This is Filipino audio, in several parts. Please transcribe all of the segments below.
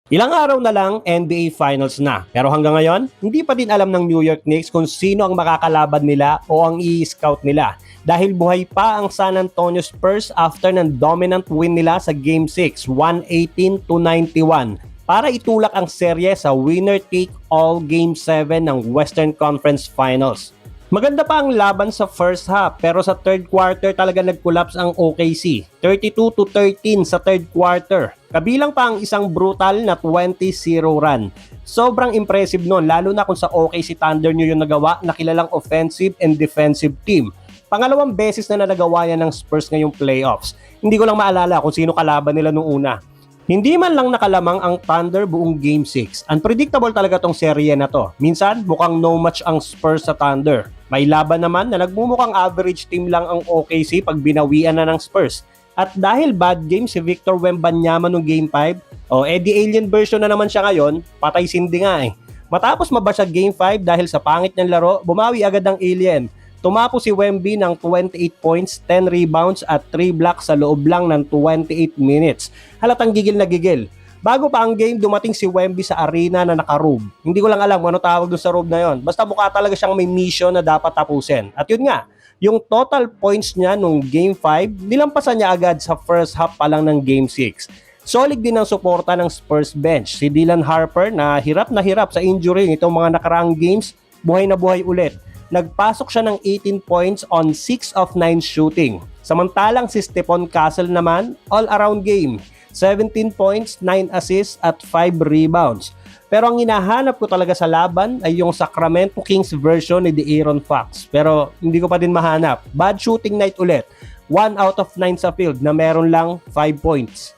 Ilang araw na lang, NBA Finals na. Pero hanggang ngayon, hindi pa din alam ng New York Knicks kung sino ang makakalaban nila o ang i-scout nila. Dahil buhay pa ang San Antonio Spurs after ng dominant win nila sa Game 6, 118-91, para itulak ang serye sa winner-take-all Game 7 ng Western Conference Finals. Maganda pa ang laban sa first half pero sa third quarter talaga nag-collapse ang OKC. 32-13 sa third quarter. Kabilang pa ang isang brutal na 20-0 run. Sobrang impressive nun lalo na kung sa OKC Thunder nyo yung nagawa na kilalang offensive and defensive team. Pangalawang beses na nagawa yan ng Spurs ngayong playoffs. Hindi ko lang maalala kung sino kalaban nila nung una. Hindi man lang nakalamang ang Thunder buong Game 6. Unpredictable talaga tong serye na to. Minsan, mukhang no match ang Spurs sa Thunder. May laban naman na nagmumukhang average team lang ang OKC pag binawian na ng Spurs. At dahil bad game si Victor Wembanyama noong Game 5, di alien version na naman siya ngayon, patay sindi nga eh. Matapos mabasa Game 5 dahil sa pangit niyang laro, bumawi agad ang alien. Tumapo si Wemby ng 28 points, 10 rebounds at 3 blocks sa loob lang ng 28 minutes. Halatang gigil na gigil. Bago pa ang game, dumating si Wemby sa arena na naka-robe. Hindi ko lang alam ano tawag doon sa robe na yon. Basta mukha talaga siyang may mission na dapat tapusin. At yun nga, yung total points niya nung Game 5, nilampasan niya agad sa first half pa lang ng Game 6. Solid din ang suporta ng Spurs bench. Si Dylan Harper na hirap sa injury nitong mga nakaraang games, buhay na buhay ulit. Nagpasok siya ng 18 points on 6 of 9 shooting. Samantalang si Stephon Castle naman, all-around game. 17 points, 9 assists at 5 rebounds. Pero ang hinahanap ko talaga sa laban ay yung Sacramento Kings version ni De'Aaron Fox. Pero hindi ko pa din mahanap. Bad shooting night ulit. 1 out of 9 sa field na meron lang 5 points.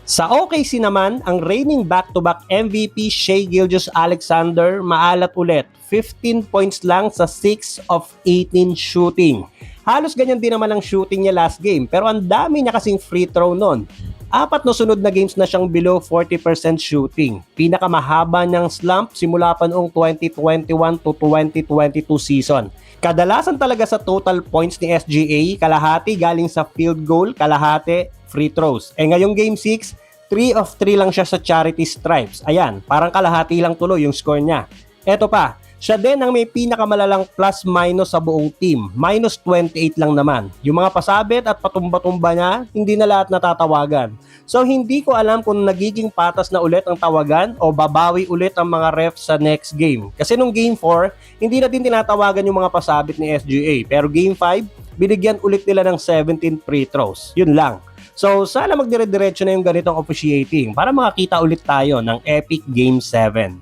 Sa OKC naman, ang reigning back-to-back MVP Shai Gilgeous-Alexander maalat ulit. 15 points lang sa 6 of 18 shooting. Halos ganyan din naman ang shooting niya last game pero ang dami niya kasing free throw nun. 4 na sunod na games na siyang below 40% shooting. Pinakamahaba niyang slump simula pa noong 2021 to 2022 season. Kadalasan talaga sa total points ni SGA, kalahati galing sa field goal, kalahati free throws. Ngayong Game 6, 3 of 3 lang siya sa charity stripes. Ayan, parang kalahati lang tuloy yung score niya. Eto pa, siya din ang may pinakamalalang plus-minus sa buong team. Minus 28 lang naman. Yung mga pasabit at patumba-tumba niya, hindi na lahat natatawagan. So hindi ko alam kung nagiging patas na ulit ang tawagan o babawi ulit ang mga refs sa next game. Kasi nung Game 4, hindi na din tinatawagan yung mga pasabit ni SGA. Pero Game 5, binigyan ulit nila ng 17 free throws. Yun lang. So sana magdire-diretso na yung ganitong officiating para makakita ulit tayo ng epic Game 7.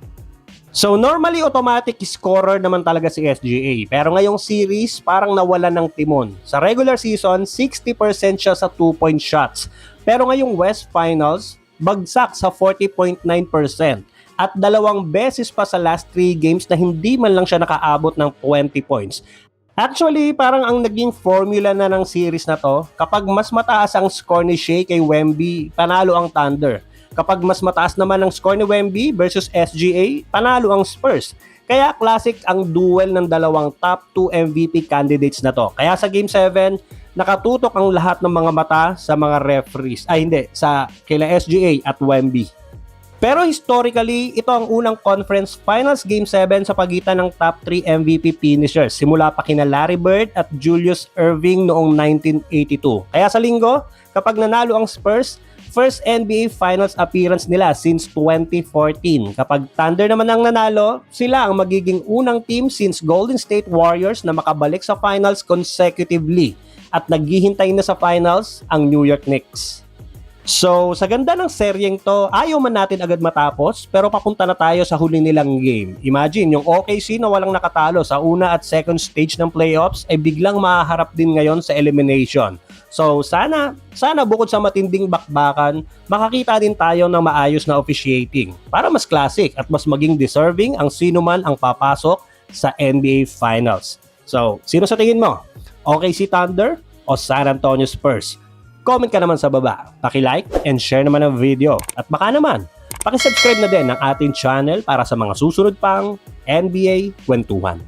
So normally automatic scorer naman talaga si SGA pero ngayong series parang nawalan ng timon. Sa regular season, 60% siya sa 2-point shots. Pero ngayong West Finals, bagsak sa 40.9% at 2 beses pa sa last 3 games na hindi man lang siya nakaabot ng 20 points. Actually, parang ang naging formula na ng series na to, kapag mas mataas ang score ni Shai kay Wemby, panalo ang Thunder. Kapag mas mataas naman ang score ni Wemby versus SGA, panalo ang Spurs. Kaya classic ang duel ng dalawang top 2 MVP candidates na to. Kaya sa Game 7, nakatutok ang lahat ng mga mata sa mga referees. Sa kila SGA at Wemby. Pero historically, ito ang unang Conference Finals Game 7 sa pagitan ng top 3 MVP finishers simula pa kina Larry Bird at Julius Erving noong 1982. Kaya sa linggo, kapag nanalo ang Spurs, first NBA Finals appearance nila since 2014. Kapag Thunder naman ang nanalo, sila ang magiging unang team since Golden State Warriors na makabalik sa finals consecutively. At naghihintay na sa finals ang New York Knicks. So, sa ganda ng seryeng to, ayaw man natin agad matapos, pero papunta na tayo sa huli nilang game. Imagine, yung OKC na walang nakatalo sa una at second stage ng playoffs ay biglang mahaharap din ngayon sa elimination. So, sana bukod sa matinding bakbakan, makakita din tayo ng maayos na officiating para mas classic at mas maging deserving ang sino man ang papasok sa NBA Finals. So, sino sa tingin mo? OKC Thunder o San Antonio Spurs? Comment ka naman sa baba, paki-like and share naman ang video at baka naman, paki-subscribe na din ng ating channel para sa mga susunod pang NBA Kwentuhan.